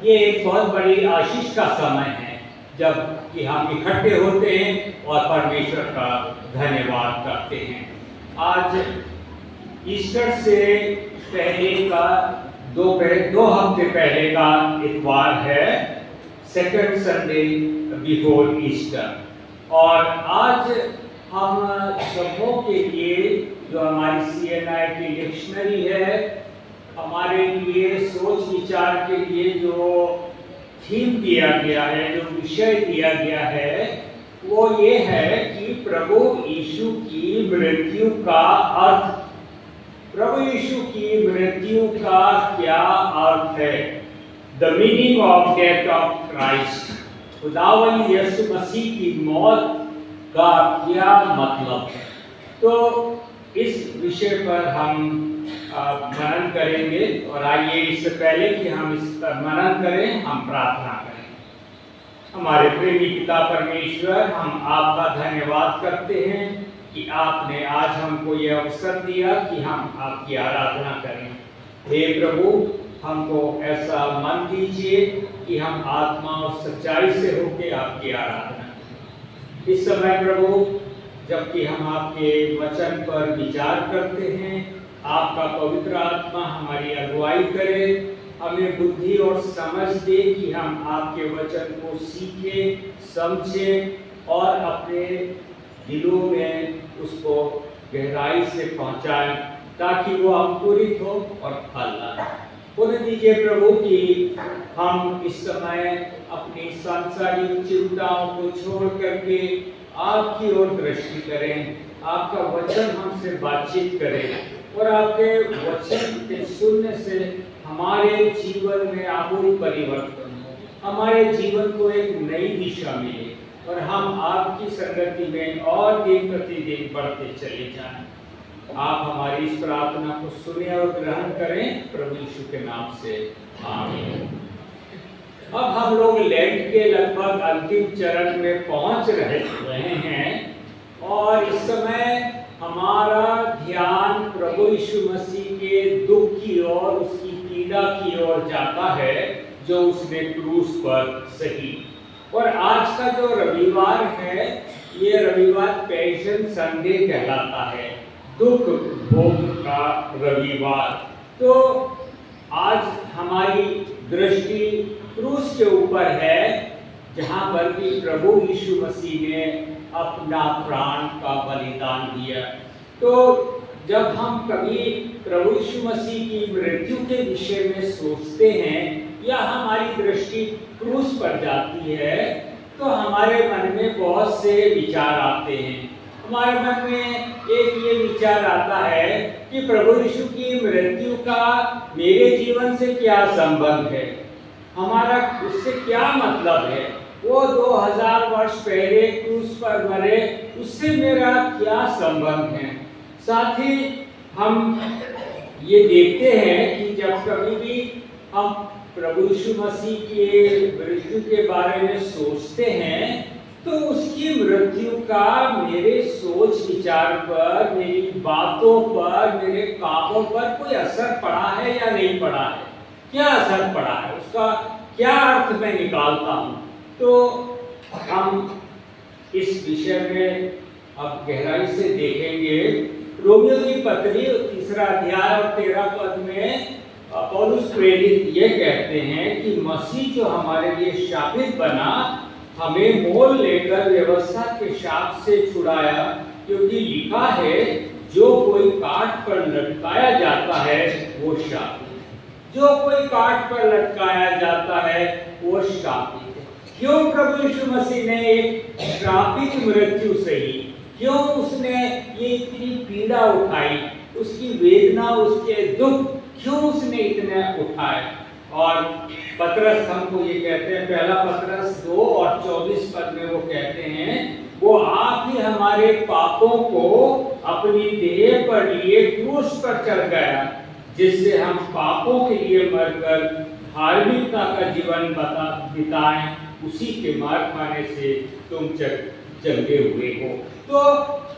ये एक बहुत बड़ी आशीष का समय है जब कि हम इकट्ठे होते हैं और परमेश्वर का धन्यवाद करते हैं। आज ईस्टर से पहले का दो हफ्ते पहले का इतवार है, सेकंड संडे बिफोर ईस्टर। और आज हम सबों के लिए जो हमारी CNI डिक्शनरी है, हमारे लिए सोच विचार के लिए जो थीम दिया गया है, जो विषय दिया गया है, वो ये है कि प्रभु यीशु की मृत्यु का अर्थ। प्रभु यीशु की मृत्यु का क्या अर्थ है? The meaning of death of Christ. खुदावन यीशु मसीह की मौत का क्या मतलब है? तो इस विषय पर हम मनन करेंगे। और आइए इससे पहले कि हम इस पर मनन करें, हम प्रार्थना करें। हमारे प्रेमी पिता परमेश्वर, हम आपका धन्यवाद करते हैं कि आपने आज हमको यह अवसर दिया कि हम आपकी आराधना करें। हे प्रभु, हमको ऐसा मन दीजिए कि हम आत्मा और सच्चाई से होकर आपकी आराधना करें। इस समय प्रभु, जबकि हम आपके वचन पर विचार करते हैं, आपका पवित्र आत्मा हमारी अगुवाई करे, हमें बुद्धि और समझ दे कि हम आपके वचन को सीखें, समझें और अपने दिलों में उसको गहराई से पहुंचाएं, ताकि वो अंकुरित हो और फल लाए। पुण्य दीजिए प्रभु कि हम इस समय अपनी सांसारिक चिंताओं को छोड़ करके आपकी ओर दृष्टि करें, आपका वचन हमसे बातचीत करें और आपके वचन के सुनने से हमारे जीवन में आमूल परिवर्तन हो, हमारे जीवन को एक नई दिशा मिले और हम आपकी संगति में और दिन प्रतिदिन बढ़ते चले जाएं। आप हमारी इस प्रार्थना को सुने और ग्रहण करें, प्रभु यीशु के नाम से आमीन। अब हम लोग लेंट के लगभग अंतिम चरण में पहुंच रहे हैं और इस समय हमारा ध्यान प्रभु यीशु मसीह के दुख की ओर, उसकी पीड़ा की ओर जाता है जो उसने क्रूस पर सही। और आज का जो रविवार है, ये रविवार पैशन संडे कहलाता है, दुख भोग का रविवार। तो आज हमारी दृष्टि क्रूस के ऊपर है, जहाँ पर भी प्रभु यीशु मसीह ने अपना प्राण का बलिदान दिया। तो जब हम कभी प्रभु यीशु मसीह की मृत्यु के विषय में सोचते हैं या हमारी दृष्टि क्रूस पर जाती है, तो हमारे मन में बहुत से विचार आते हैं। हमारे मन में एक ये विचार आता है कि प्रभु यीशु की मृत्यु का मेरे जीवन से क्या संबंध है, हमारा उससे क्या मतलब है। वो 2000 वर्ष पहले क्रूस पर मरे, उससे मेरा क्या संबंध है। साथ ही हम ये देखते हैं कि जब कभी भी हम प्रभु यीशु मसीह की मृत्यु के बारे में सोचते हैं, तो उसकी मृत्यु का मेरे सोच विचार पर, मेरी बातों पर, मेरे कामों पर कोई असर पड़ा है या नहीं पड़ा है, क्या असर पड़ा है, उसका क्या अर्थ मैं निकालता हूँ। तो हम इस विषय में अब गहराई से देखेंगे। रोमियो की पत्री 3 अध्याय और 13 पद में पौलुस प्रेरित ये कहते हैं कि मसीह जो हमारे लिए शापित बना, हमें मोल लेकर व्यवस्था के शाप से छुड़ाया, क्योंकि लिखा है, जो कोई काट पर लटकाया जाता है वो शापित। जो कोई काट पर लटकाया जाता है वो शापित है। क्यों प्रभु यीशु मसीह ने एक श्रापित मृत्यु सही? क्यों उसने ये इतनी पीड़ा उठाई? उसकी वेदना, उसके दुख क्यों उसने इतने उठाए? और पतरस हमको ये कहते हैं, पहला पतरस 2 और 24 पद में वो कहते हैं, वो आप ही हमारे पापों को अपनी देह पर लिए क्रूस पर चढ़ गया, जिससे हम पापों के लिए मरकर धार्मिकता का जीवन बिताएं, उसी के मार खाने से तुम जंगे हुए हो। तो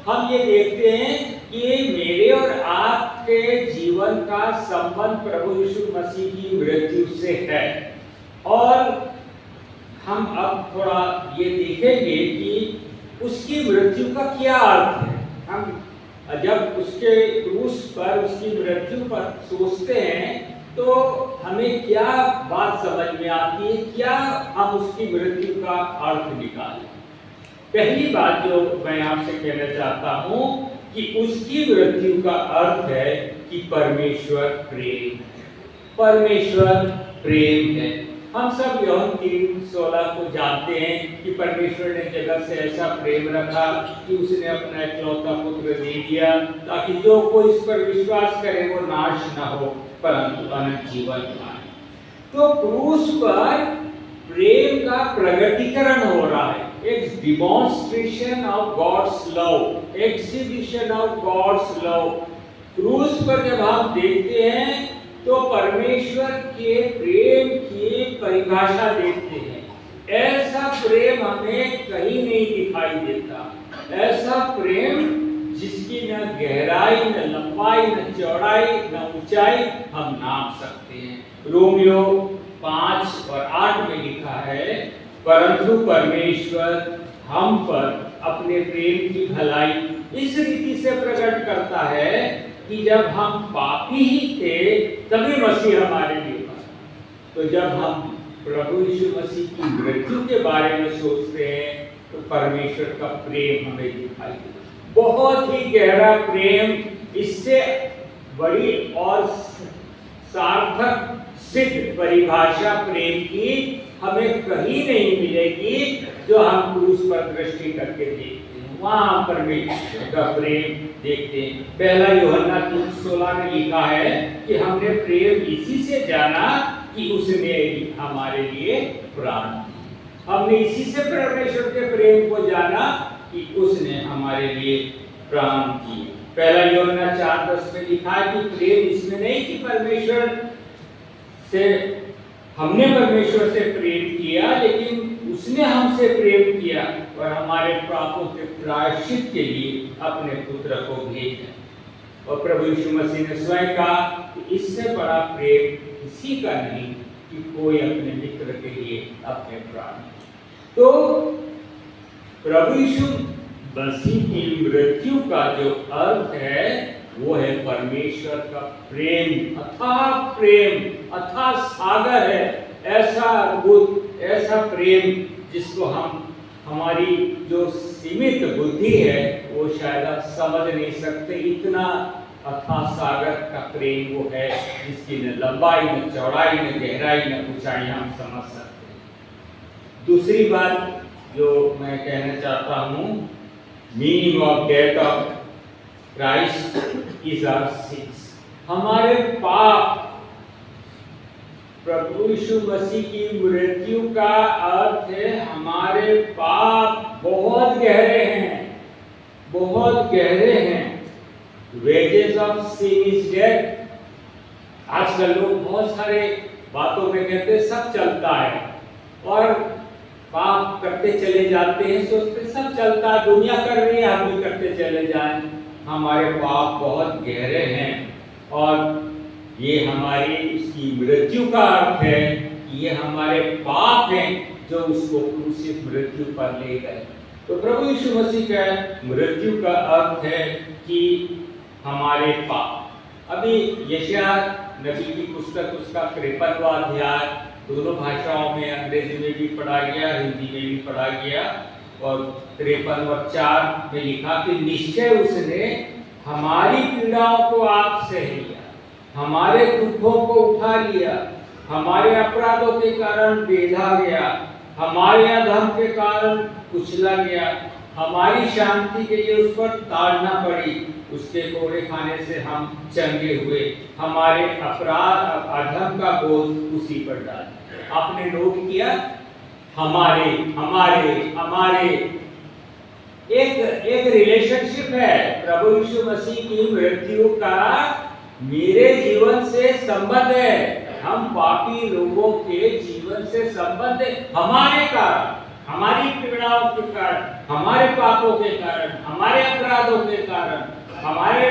हम ये देखते हैं कि मेरे और आपके जीवन का संबंध प्रभु यीशु मसीह की मृत्यु से है। और हम अब थोड़ा ये देखेंगे कि उसकी मृत्यु का क्या अर्थ है। हम जब उसके क्रूस पर उसकी मृत्यु पर सोचते हैं तो हमें क्या बात समझ में आती है, क्या हम उसकी मृत्यु का अर्थ निकालें। पहली बात जो मैं आपसे कहना चाहता हूं कि उसकी मृत्यु का अर्थ है कि परमेश्वर प्रेम है। परमेश्वर प्रेम है। हम सब यूहन्ना 3:16 को जानते हैं कि परमेश्वर ने जगत से ऐसा प्रेम रखा कि उसने अपना इकलौता पुत्र दे दिया ताकि जो कोई इस पर विश्वास करे वो नाश न हो परंतु अनंत जीवन पाए। तो क्रूस पर प्रेम का प्रगटीकरण हो रहा है, एक demonstration of God's love, exhibition of God's love. क्रूस पर जब हम देखते हैं तो परमेश्वर के प्रेम की परिभाषा देखते हैं। ऐसा प्रेम हमें कहीं नहीं दिखाई देता, ऐसा प्रेम जिसकी न गहराई न लंबाई न चौड़ाई न ऊंचाई हम नाप सकते हैं। रोमियो 5 और 8 में लिखा है, परंतु परमेश्वर हम पर अपने प्रेम की भलाई इस रीति से प्रकट करता है कि जब हम पापी ही थे तभी मसीह हमारे लिए मरा। तो जब हम प्रभु यीशु मसीह की मृत्यु के बारे में सोचते हैं तो परमेश्वर का प्रेम हमें दिखाई देता, बहुत ही गहरा प्रेम। इससे बड़ी और सार्थक सिद्ध परिभाषा प्रेम की हमें कहीं नहीं मिलेगी जो हम क्रूस पर दृष्टि करके देखते हैं। वहां परमेश्वर का प्रेम देखते हैं। पहला यूहन्ना 3:16 में लिखा है कि हमने प्रेम इसी से जाना कि उसने हमारे लिए प्राण दिए। हमने इसी से परमेश्वर के प्रेम को जाना कि उसने हमारे लिए प्राण दिए। पहला यूहन्ना 4:10 में लिखा है कि प्रेम इसमें नहीं कि परमेश्वर से हमने परमेश्वर से प्रेम किया, लेकिन उसने हमसे प्रेम किया और हमारे पापों के प्रायश्चित के लिए अपने पुत्र को भेजा। और प्रभु यीशु मसीह ने स्वयं कहा कि इससे बड़ा प्रेम किसी का नहीं कि कोई अपने मित्र के लिए अपने प्राण। तो प्रभु यीशु मसीह की मृत्यु का जो अर्थ है वो है परमेश्वर का प्रेम, अथाह सागर है। ऐसा अद्भुत, ऐसा प्रेम जिसको हम हमारी जो सीमित बुद्धि है वो शायद आप समझ नहीं सकते। इतना अथाह सागर का प्रेम वो है जिसकी न लंबाई न चौड़ाई न गहराई न ऊंचाई हम समझ सकते हैं। दूसरी बात जो मैं कहना चाहता हूँ, meaning of death of Christ is our sins. हमारे पाप, प्रभु यीशु मसीह की मृत्यु का अर्थ है हमारे पाप बहुत गहरे हैं, बहुत गहरे हैं। Wages of sin is death. आजकल लोग बहुत सारे बातों में कहते हैं सब चलता है और पाप करते चले जाते हैं, सोचते सब चलता है, दुनिया कर रही है हम भी करते चले जाएं। हमारे पाप बहुत गहरे हैं और ये हमारी उसकी मृत्यु का अर्थ है कि ये हमारे पाप हैं जो उसको क्रूसित मृत्यु पर ले गए। तो प्रभु यीशु मसीह का मृत्यु का अर्थ है कि हमारे पाप। अभी यशायाह नबी की पुस्तक उसका 53वां अध्याय दोनों भाषाओं में, अंग्रेजी में भी पढ़ा गया, हिंदी में भी पढ़ा गया। और 53 और 4 में लिखा कि निश्चय उसने हमारी पीड़ाओं को आप सह लिया, हमारे दुखों को उठा लिया, हमारे अपराधों के कारण बेधा गया, हमारे अधर्म के कारण कुचला गया, हमारी शांति के लिए उस पर ताड़ना पड़ी, उसके कोड़े खाने से हम चंगे हुए, हमारे अपराध अधर्म का बोझ उसी पर डाला। आपने नोट किया, हमारे हमारे हमारे एक रिलेशनशिप है। प्रभु यीशु मसीह की मृत्यु का मेरे जीवन से संबंध है, हम पापी लोगों के जीवन से संबंध है। हमारे कारण, हमारी पीड़ाओं के कारण, हमारे पापों के कारण, हमारे अपराधों के कारण, हमारे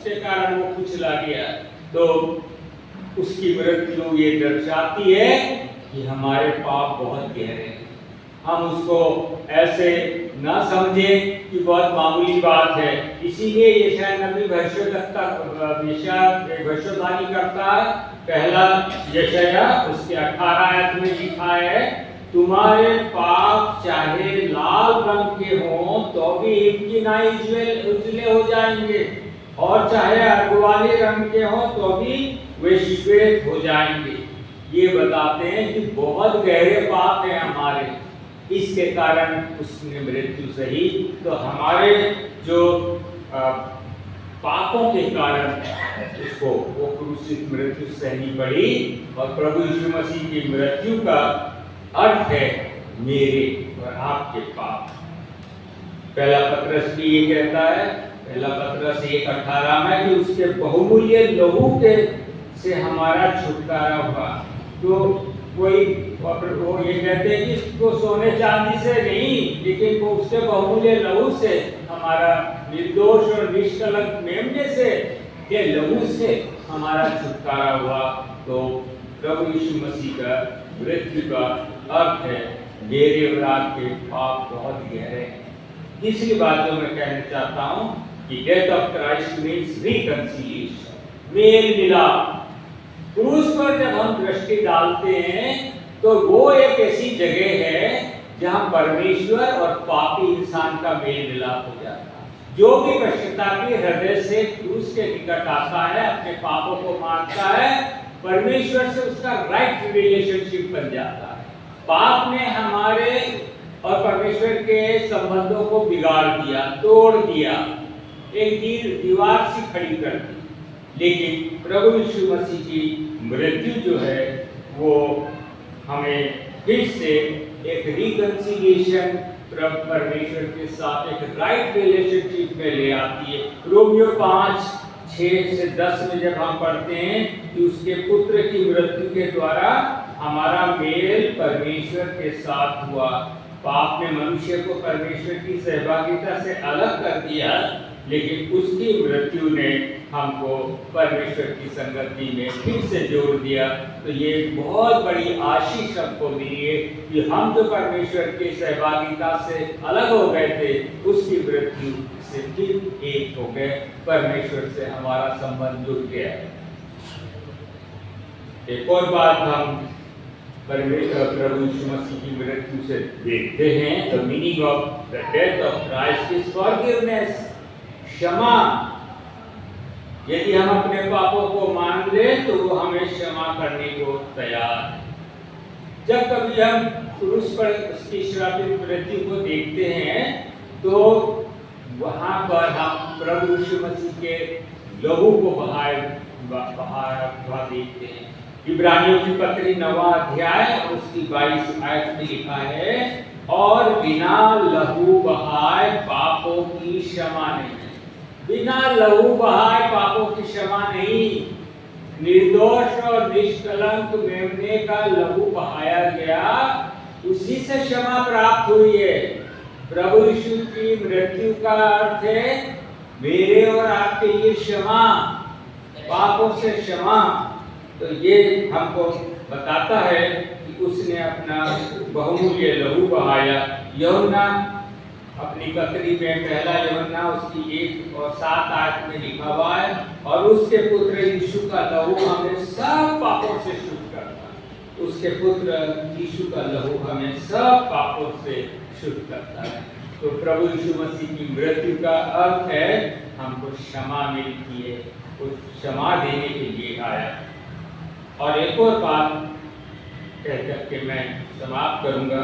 के कारण वो कुचला गया। तो उसकी मृत्यु ये दर्शाती है कि हमारे पाप बहुत गहरे हैं। हम उसको ऐसे ना समझें कि बहुत मामूली बात है। इसीलिए यशायाह नबी भविष्यवाणी करता है, पहला यशायाह उसके 18 आयत में लिखा है, तुम्हारे पाप चाहे लाल रंग के हों तो भी इनकी नाई उजले हो जाएंगे, और चाहे अर्गवानी रंग के हों तो भी वे श्वेत हो जाएंगे। ये बताते हैं कि बहुत गहरे पाप हैं हमारे, इसके कारण उसने मृत्यु सही। तो हमारे जो पापों के कारण उसको वो क्रूसित मृत्यु सहनी पड़ी। और प्रभु यीशु मसीह की मृत्यु का अर्थ है मेरे और आपके पाप। पहला पत्रस भी ये कहता है, पहला पत्रस 1:18 में, कि उसके बहुमूल्य लहू के से हमारा छुटकारा हुआ। तो कोई वो ये कहते हैं कि वो सोने चांदी से नहीं, लेकिन वो उसके बहुमूल्य लहू से, हमारा निर्दोष और निष्कलंक मेमने से, के लहू से हमारा छुटकारा हुआ। तो प्रभु यीशु मसीह का मृत्यु का अर्थ है मेरे और आपके पाप बहुत गहरे हैं। तीसरी बात जो मैं कहना चाहता हूँ कि death of Christ means reconciliation, मेल मिलाप। क्रूस पर जब हम दृष्टि डालते हैं तो वो एक ऐसी जगह है जहाँ परमेश्वर और पापी इंसान का मेल मिलाप हो जाता है। जो भी पश्चातापी हृदय से क्रूस के निकट आता है, अपने पापों को मानता है, परमेश्वर से उसका राइट रिलेशनशिप बन जाता है। पाप ने हमारे और परमेश्वर के संबंधों को बिगाड़ दिया, तोड़ दिया, एक दीवार सी खड़ी कर दी। लेकिन प्रभु यीशु मसीह की मृत्यु जो है वो हमें फिर से एक रिकंसिलिएशन परमेश्वर के साथ एक राइट रिलेशनशिप में ले आती है। रोमियो 5:6-10 में जब हम पढ़ते हैं कि उसके पुत्र की मृत्यु के द्वारा हमारा मेल परमेश्वर के साथ हुआ। पाप ने मनुष्य को परमेश्वर की सहभागिता से अलग कर दिया, लेकिन उसकी मृत्यु ने हमको परमेश्वर की संगति में फिर से जोड़ दिया। तो ये बहुत बड़ी आशीष हमको मिली है कि हम जो परमेश्वर की सहभागिता से अलग हो गए थे, उसकी मृत्यु से फिर एक हो गए, परमेश्वर से हमारा संबंध जुड़ गया। एक और बात हम परमेश्वर प्रभु यीशु मसीह की मृत्यु से देखते हैं, the meaning of the death of Christ is forgiveness, क्षमा। यदि हम अपने पापों को मान ले तो वो हमें क्षमा करने को तैयार है। जब कभी हम क्रूस पर उसकी श्रापित मृत्यु को देखते हैं तो वहां पर हम प्रभु यीशु मसीह के लहू को बहाया देखते हैं। इब्रानियों की पत्री 9वां अध्याय और उसकी 22 आयत में लिखा है, और बिना लहू बहाए पापों की क्षमा नहीं। बिना लहू बहाए पापों की क्षमा नहीं। निर्दोष और निष्कलंक मेमने का लहू बहाया गया, उसी से क्षमा प्राप्त हुई है। प्रभु यीशु की मृत्यु का अर्थ है मेरे और आपके लिए क्षमा, पापों से क्षमा। तो ये हमको बताता है कि उसने अपना बहुमूल्य लहू बहाया। यूहन्ना अपनी पत्री में पहला यूहन्ना उसकी 1:7 आयत में लिखा हुआ है, और उसके पुत्र यीशु का लहू हमें सब पापों से शुद्ध करता है। उसके पुत्र यीशु का लहू हमें सब पापों से शुद्ध करता है। तो प्रभु यीशु मसीह की मृत्यु का अर्थ है हमको क्षमा मिलती है, उस क्षमा देने के लिए आया। और एक और बात कह करके मैं समाप्त करूंगा,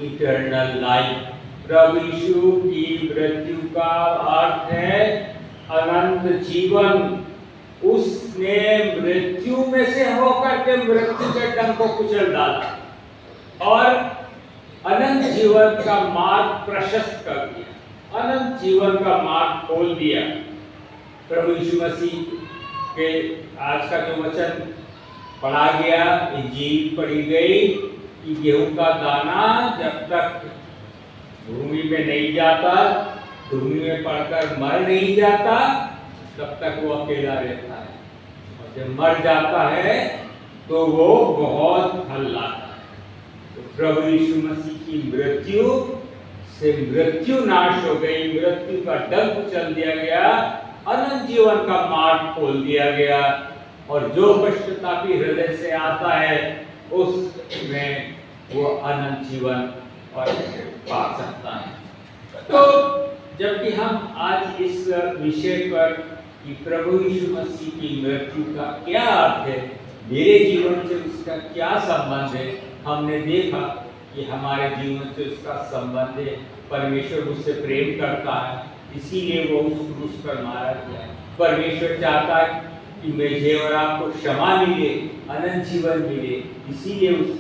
इटर्नल लाइफ। प्रभु यीशु की मृत्यु का अर्थ है अनंत जीवन। उसने मृत्यु में से होकर के मृत्यु के डंक को कुचल डाला और अनंत जीवन का मार्ग प्रशस्त कर दिया, अनंत जीवन का मार्ग खोल दिया। प्रभु यीशु मसीह के आज का जो वचन पढ़ा गया, इंजील पढ़ी गई कि गेहूं का दाना जब तक भूमि में नहीं जाता, भूमि में पड़कर मर नहीं जाता, तब तक वो अकेला रहता है। और जब मर जाता है तो वो बहुत फल लाता है। तो प्रभु यीशु मसीह की मृत्यु से मृत्यु नाश हो गई, मृत्यु का डंक चल दिया गया, अनंत जीवन का मार्ग खोल दिया गया, और जो पश्चातापी हृदय से आता है उसमें वो अनंत जीवन और पा सकता है। तो जबकि हम आज इस विषय पर कि प्रभु यीशु मसीह की मृत्यु का क्या अर्थ है, मेरे जीवन से उसका क्या संबंध है, हमने देखा कि हमारे जीवन से उसका संबंध है, परमेश्वर मुझसे प्रेम करता है, इसीलिए वो उस क्रूस पर मारा गया। परमेश्वर चाहता है कि मुझे और आपको क्षमा मिले, अनंत जीवन मिले, इसीलिए उस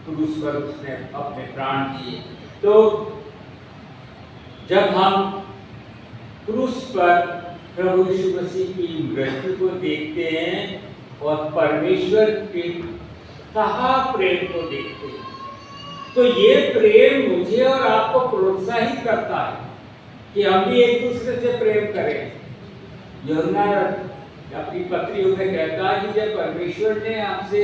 क्रूस पर उसने अपने प्राण दिए। तो जब हम क्रूस पर प्रभु यीशु मसीह की मृत्यु को देखते हैं और परमेश्वर के कहा प्रेम को देखते हैं, तो ये प्रेम मुझे और आपको प्रोत्साहित करता है कि हम भी एक दूसरे से प्रेम करें। यूहन्ना अपनी पत्रियों में कहता है कि जब परमेश्वर ने हमसे,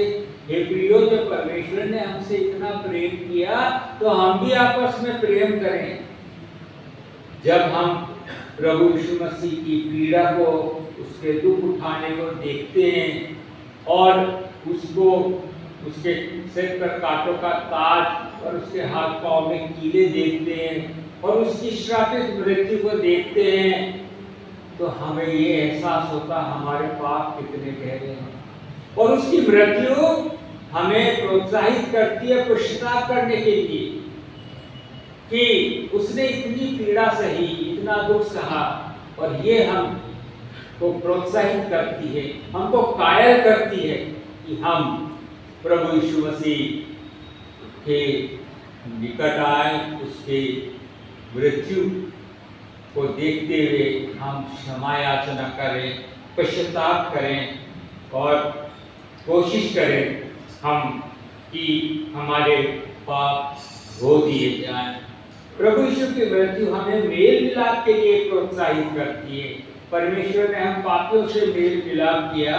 हे प्रियो, जब परमेश्वर ने हमसे इतना प्रेम किया तो हम भी आपस में प्रेम करें। जब हम प्रभु यीशु मसीह की पीड़ा को, उसके दुख उठाने को देखते हैं और उसको, उसके सिर पर कांटों का ताज और उसके हाथ पांव में कीले देखते हैं और उसकी श्रापित मृत्यु को देखते हैं, तो हमें ये एहसास होता हमारे पाप कितने गहरे हैं। और उसकी मृत्यु हमें प्रोत्साहित करती है पश्चाताप करने के लिए कि उसने इतनी पीड़ा सही, इतना दुख सहा, और ये हम को प्रोत्साहित करती है, हमको कायल करती है कि हम प्रभु यीशु मसीह के निकट आए, उसके मृत्यु को देखते हुए हम क्षमा याचना करें, पश्चाताप करें और कोशिश करें हम कि हमारे पाप धो दिए जाएं। प्रभु यीशु की मृत्यु हमें मेल मिलाप के लिए प्रोत्साहित करती है। परमेश्वर ने हम पापियों से मेल मिलाप किया,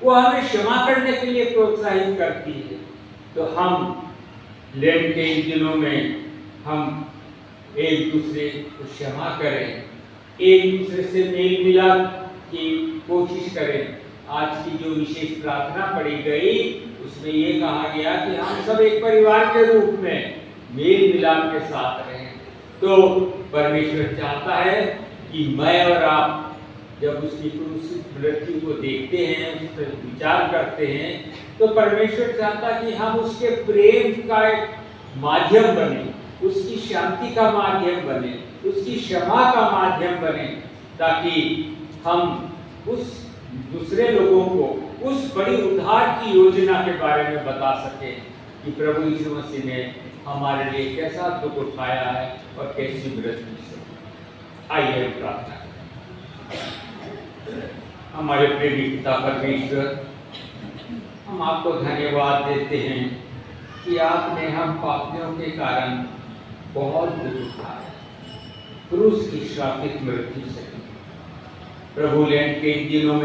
वो हमें क्षमा करने के लिए प्रोत्साहित करती है। तो हम लेंट के इन दिनों में हम एक दूसरे को क्षमा करें, एक दूसरे से मेल मिलाप की कोशिश करें। आज की जो विशेष प्रार्थना पढ़ी गई उसमें ये कहा गया कि हम सब एक परिवार के रूप में मेल मिलाप के साथ रहें। तो परमेश्वर चाहता है कि मैं और आप जब उसकी क्रूसित मृत्यु को देखते हैं, उस पर विचार करते हैं, तो परमेश्वर चाहता कि हम उसके प्रेम का एक माध्यम बने, उसकी शांति का माध्यम बने, उसकी क्षमा का माध्यम बने, ताकि हम उस दूसरे लोगों को उस बड़ी उद्धार की योजना के बारे में बता सकें कि प्रभु यीशु मसीह ने हमारे लिए कैसा दुख उठाया है और कैसी मृत्यु से। आइए प्रार्थना करें। हमारे प्रेमी पिता परमेश्वर, हम आपको धन्यवाद देते हैं कि आपने हम पापियों के कारण बहुत दुख उठाया, क्रूस की श्रापित मृत्यु से। प्रभु लेंट के इन दिनों में